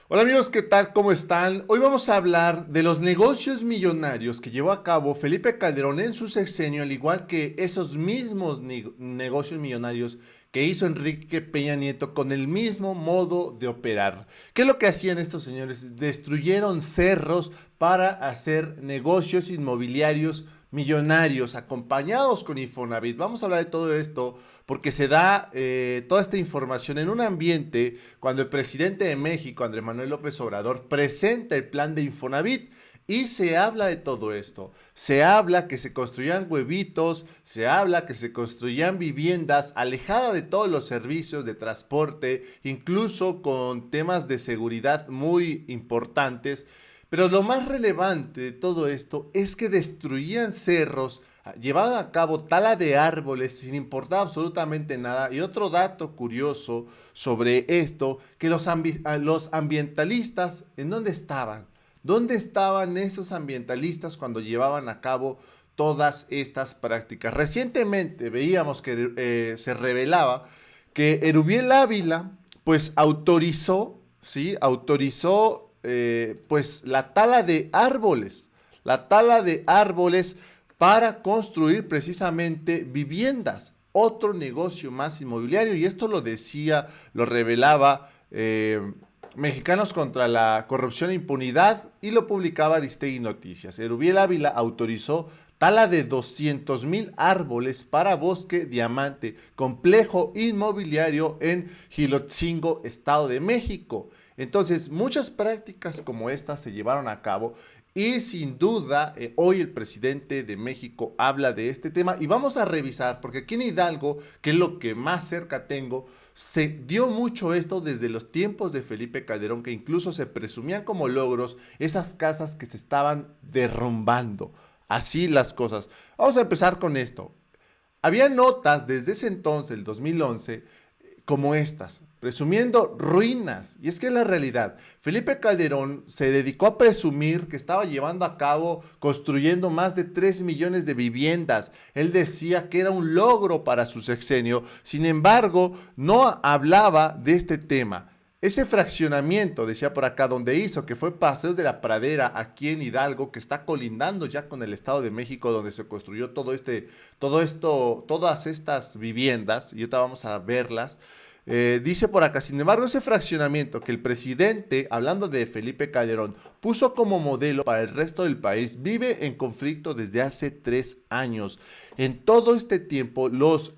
Hola amigos, ¿qué tal? ¿Cómo están? Hoy vamos a hablar de los negocios millonarios que llevó a cabo Felipe Calderón en su sexenio, al igual que esos mismos negocios millonarios que hizo Enrique Peña Nieto con el mismo modo de operar. ¿Qué es lo que hacían estos señores? Destruyeron cerros para hacer negocios inmobiliarios millonarios acompañados con Infonavit. Vamos a hablar de todo esto porque se da toda esta información en un ambiente cuando el presidente de México, Andrés Manuel López Obrador, presenta el plan de Infonavit. Y se habla de todo esto. Se habla que se construyan huevitos, se habla que se construyan viviendas alejadas de todos los servicios de transporte, incluso con temas de seguridad muy importantes. Pero lo más relevante de todo esto es que destruían cerros, llevaban a cabo tala de árboles sin importar absolutamente nada. Y otro dato curioso sobre esto, que los ambientalistas, ¿en dónde estaban? ¿Dónde estaban esos ambientalistas cuando llevaban a cabo todas estas prácticas? Recientemente veíamos que se revelaba que Erubiel Ávila pues autorizó, ¿sí? Autorizó pues la tala de árboles para construir precisamente viviendas, otro negocio más inmobiliario, y esto lo decía, lo revelaba Mexicanos contra la Corrupción e Impunidad y lo publicaba Aristegui Noticias. Erubiel Ávila autorizó tala de 200,000 árboles para Bosque Diamante, complejo inmobiliario en Gilotzingo, Estado de México. Entonces, muchas prácticas como estas se llevaron a cabo y sin duda hoy el presidente de México habla de este tema y vamos a revisar, porque aquí en Hidalgo, que es lo que más cerca tengo, se dio mucho esto desde los tiempos de Felipe Calderón, que incluso se presumían como logros esas casas que se estaban derrumbando. Así las cosas. Vamos a empezar con esto. Había notas desde ese entonces, el 2011, como estas, presumiendo ruinas. Y es que es la realidad. Felipe Calderón se dedicó a presumir que estaba llevando a cabo, construyendo más de 3 millones de viviendas. Él decía que era un logro para su sexenio. Sin embargo, no hablaba de este tema. Ese fraccionamiento, decía por acá, donde hizo, que fue Paseos de la Pradera, aquí en Hidalgo, que está colindando ya con el Estado de México, donde se construyó todo esto, todas estas viviendas, y ahorita vamos a verlas. Dice por acá, sin embargo, ese fraccionamiento que el presidente, hablando de Felipe Calderón, puso como modelo para el resto del país, vive en conflicto desde hace 3 años. En todo este tiempo, los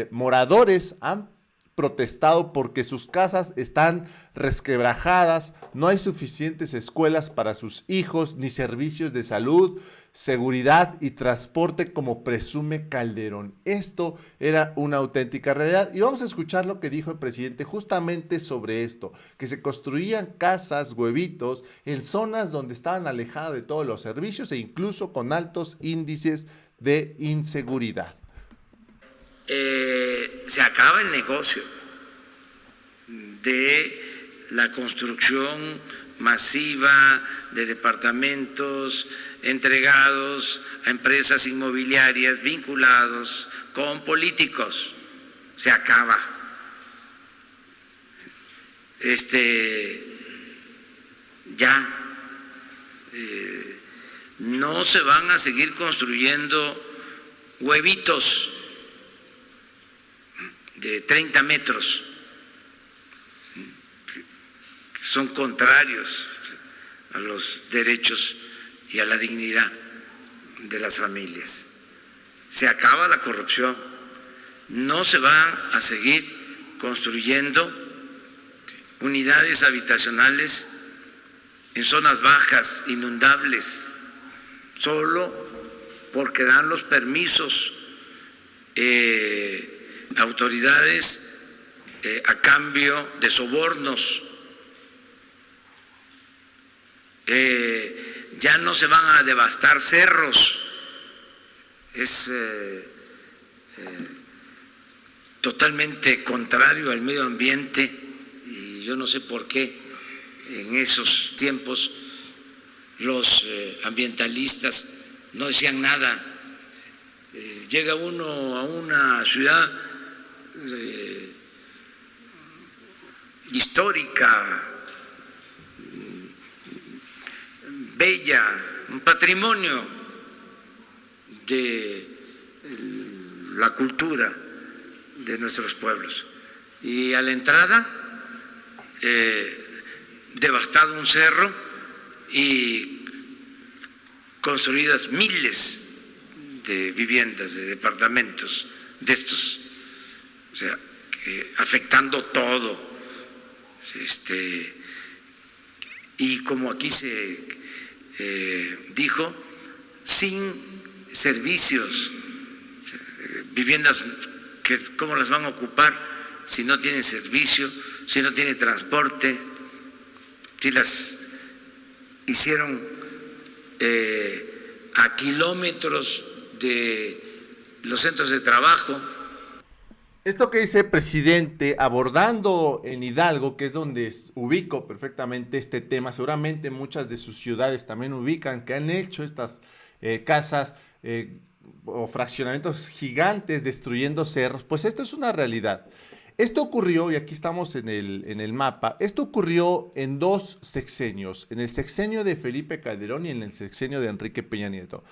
moradores han protestado porque sus casas están resquebrajadas, no hay suficientes escuelas para sus hijos, ni servicios de salud, seguridad y transporte como presume Calderón. Esto era una auténtica realidad y vamos a escuchar lo que dijo el presidente justamente sobre esto, que se construían casas, huevitos, en zonas donde estaban alejadas de todos los servicios e incluso con altos índices de inseguridad. Se acaba el negocio de la construcción masiva de departamentos entregados a empresas inmobiliarias vinculados con políticos. Se acaba. Ya no se van a seguir construyendo huevitos de 30 metros, que son contrarios a los derechos y a la dignidad de las familias. Se acaba la corrupción, no se van a seguir construyendo unidades habitacionales en zonas bajas, inundables, solo porque dan los permisos autoridades a cambio de sobornos. Ya no se van a devastar cerros. Es totalmente contrario al medio ambiente y yo no sé por qué en esos tiempos los ambientalistas no decían nada. Llega uno a una ciudad histórica bella, un patrimonio de la cultura de nuestros pueblos. Y a la entrada, devastado un cerro y construidas miles de viviendas, de departamentos de estos, o sea, afectando todo. Y como aquí se dijo, sin servicios, viviendas que cómo las van a ocupar si no tienen servicio, si no tienen transporte, si las hicieron a kilómetros de los centros de trabajo. Esto que dice el presidente, abordando en Hidalgo, que es donde ubico perfectamente este tema, seguramente muchas de sus ciudades también ubican, que han hecho estas casas o fraccionamientos gigantes destruyendo cerros, pues esto es una realidad. Esto ocurrió, y aquí estamos en el mapa, esto ocurrió en dos sexenios, en el sexenio de Felipe Calderón y en el sexenio de Enrique Peña Nieto.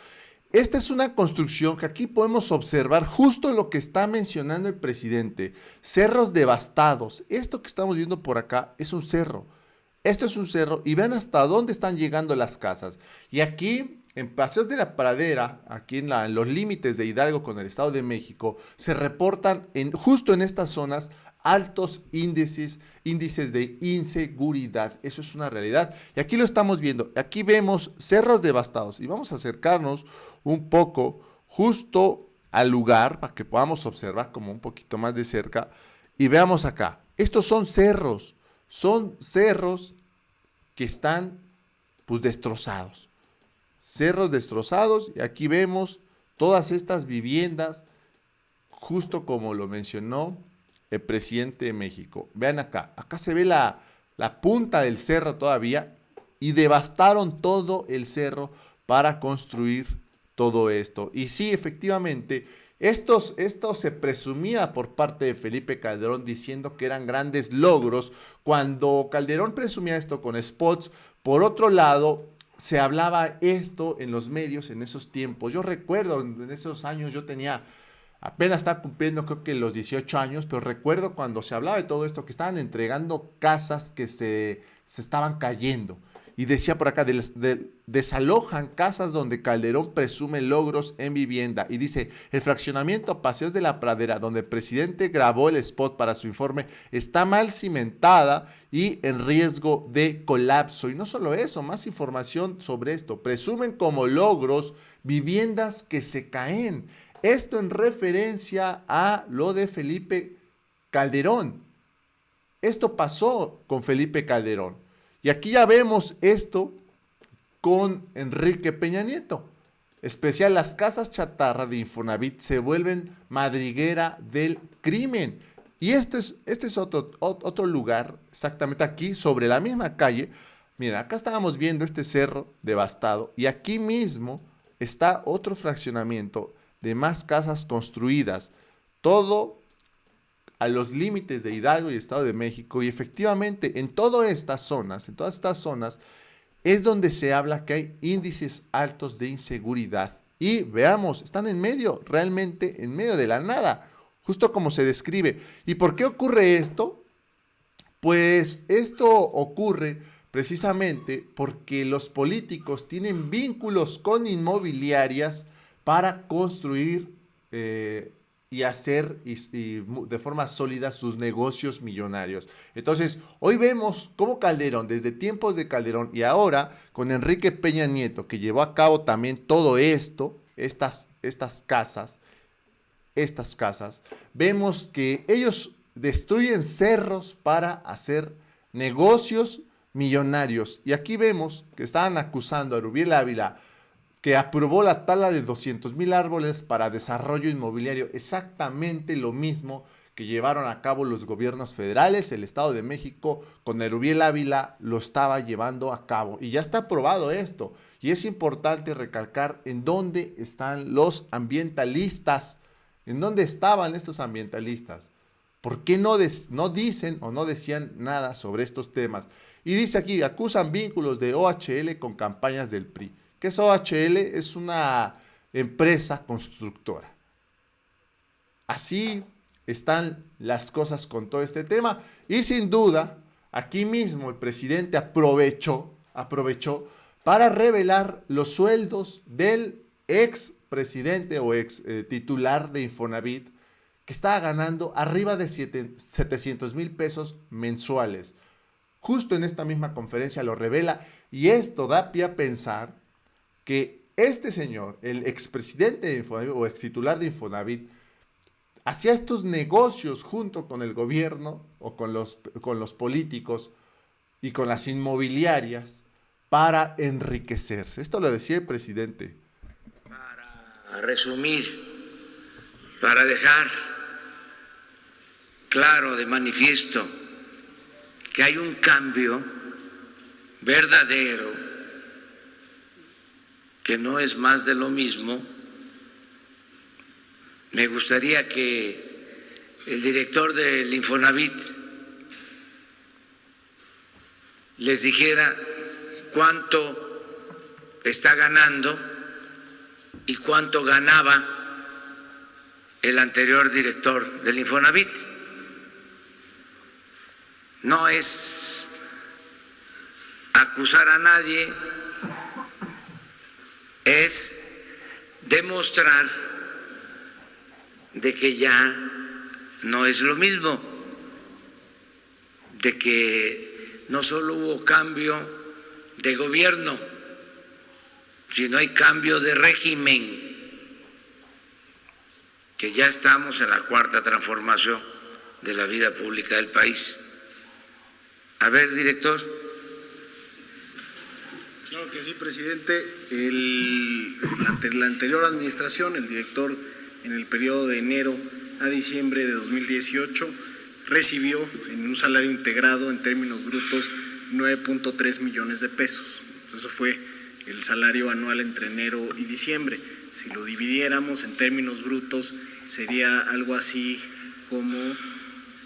Esta es una construcción que aquí podemos observar justo lo que está mencionando el presidente. Cerros devastados. Esto que estamos viendo por acá es un cerro. Esto es un cerro y vean hasta dónde están llegando las casas. Y aquí, en Paseos de la Pradera, aquí en los límites de Hidalgo con el Estado de México, se reportan justo en estas zonas altos índices de inseguridad. Eso es una realidad. Y aquí lo estamos viendo. Aquí vemos cerros devastados. Y vamos a acercarnos un poco justo al lugar para que podamos observar como un poquito más de cerca. Y veamos acá. Estos son cerros. Son cerros que están pues destrozados. Cerros destrozados. Y aquí vemos todas estas viviendas, justo como lo mencionó el presidente de México. Vean acá, acá se ve la punta del cerro todavía y devastaron todo el cerro para construir todo esto. Y sí, efectivamente, esto se presumía por parte de Felipe Calderón diciendo que eran grandes logros. Cuando Calderón presumía esto con spots, por otro lado, se hablaba esto en los medios en esos tiempos. Yo recuerdo en esos años, yo tenía apenas estaba cumpliendo creo que los 18 años, pero recuerdo cuando se hablaba de todo esto, que estaban entregando casas que se estaban cayendo. Y decía por acá, desalojan casas donde Calderón presume logros en vivienda. Y dice, el fraccionamiento Paseos de la Pradera, donde el presidente grabó el spot para su informe, está mal cimentada y en riesgo de colapso. Y no solo eso, más información sobre esto. Presumen como logros viviendas que se caen. Esto en referencia a lo de Felipe Calderón. Esto pasó con Felipe Calderón. Y aquí ya vemos esto con Enrique Peña Nieto. Especial, las casas chatarra de Infonavit se vuelven madriguera del crimen. Y este es otro lugar, exactamente aquí, sobre la misma calle. Miren, acá estábamos viendo este cerro devastado. Y aquí mismo está otro fraccionamiento de más casas construidas, todo a los límites de Hidalgo y Estado de México. Y efectivamente en todas estas zonas es donde se habla que hay índices altos de inseguridad. Y veamos, están en medio, realmente en medio de la nada, justo como se describe. ¿Y por qué ocurre esto? Pues esto ocurre precisamente porque los políticos tienen vínculos con inmobiliarias para construir y hacer de forma sólida sus negocios millonarios. Entonces, hoy vemos cómo Calderón, desde tiempos de Calderón y ahora con Enrique Peña Nieto, que llevó a cabo también todo esto, estas casas, vemos que ellos destruyen cerros para hacer negocios millonarios. Y aquí vemos que estaban acusando a Rubiel Ávila, que aprobó la tala de 200,000 árboles para desarrollo inmobiliario, exactamente lo mismo que llevaron a cabo los gobiernos federales. El Estado de México con Rubiel Ávila lo estaba llevando a cabo y ya está aprobado esto. Y es importante recalcar en dónde están los ambientalistas, en dónde estaban estos ambientalistas. ¿Por qué no dicen o no decían nada sobre estos temas? Y dice aquí, acusan vínculos de OHL con campañas del PRI. ¿Qué es OHL? Es una empresa constructora. Así están las cosas con todo este tema. Y sin duda, aquí mismo el presidente aprovechó para revelar los sueldos del ex presidente o ex titular de Infonavit, que estaba ganando arriba de 700,000 pesos mensuales. Justo en esta misma conferencia lo revela, y esto da pie a pensar que este señor, el expresidente de Infonavit o ex titular de Infonavit, hacía estos negocios junto con el gobierno o con los políticos y con las inmobiliarias para enriquecerse. Esto lo decía el presidente. Para resumir, para dejar claro de manifiesto que hay un cambio verdadero, que no es más de lo mismo, me gustaría que el director del Infonavit les dijera cuánto está ganando y cuánto ganaba el anterior director del Infonavit. No es acusar a nadie, es demostrar de que ya no es lo mismo, de que no solo hubo cambio de gobierno, sino hay cambio de régimen, que ya estamos en la cuarta transformación de la vida pública del país. A ver, director. Claro que sí, presidente. La anterior administración, el director en el periodo de enero a diciembre de 2018 recibió en un salario integrado en términos brutos 9.3 millones de pesos. Eso fue el salario anual entre enero y diciembre. Si lo dividiéramos en términos brutos sería algo así como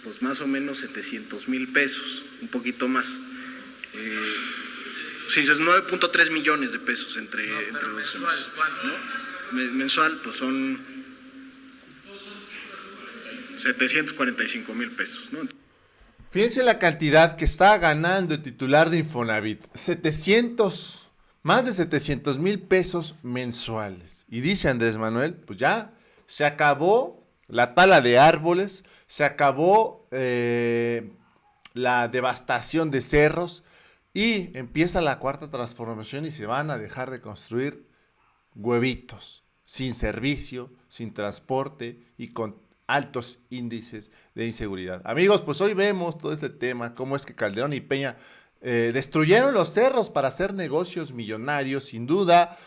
pues más o menos 700,000 pesos, un poquito más. Sí, es 9.3 millones de pesos entre los mensual, ¿cuánto? ¿no? Mensual, pues son 745,000 pesos, ¿no? Fíjense la cantidad que está ganando el titular de Infonavit. Más de 700,000 pesos mensuales. Y dice Andrés Manuel, pues ya se acabó la tala de árboles, se acabó la devastación de cerros y empieza la cuarta transformación y se van a dejar de construir huevitos, sin servicio, sin transporte y con altos índices de inseguridad. Amigos, pues hoy vemos todo este tema, cómo es que Calderón y Peña destruyeron los cerros para hacer negocios millonarios, sin duda,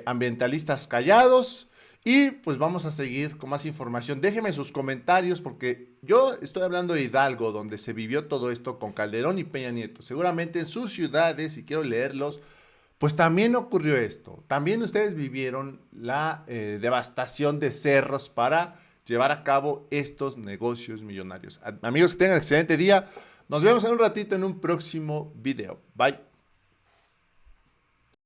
ambientalistas callados. Y pues vamos a seguir con más información. Déjenme sus comentarios porque yo estoy hablando de Hidalgo, donde se vivió todo esto con Calderón y Peña Nieto. Seguramente en sus ciudades, y quiero leerlos, pues también ocurrió esto. También ustedes vivieron la devastación de cerros para llevar a cabo estos negocios millonarios. Amigos, que tengan un excelente día. Nos vemos en un ratito en un próximo video. Bye.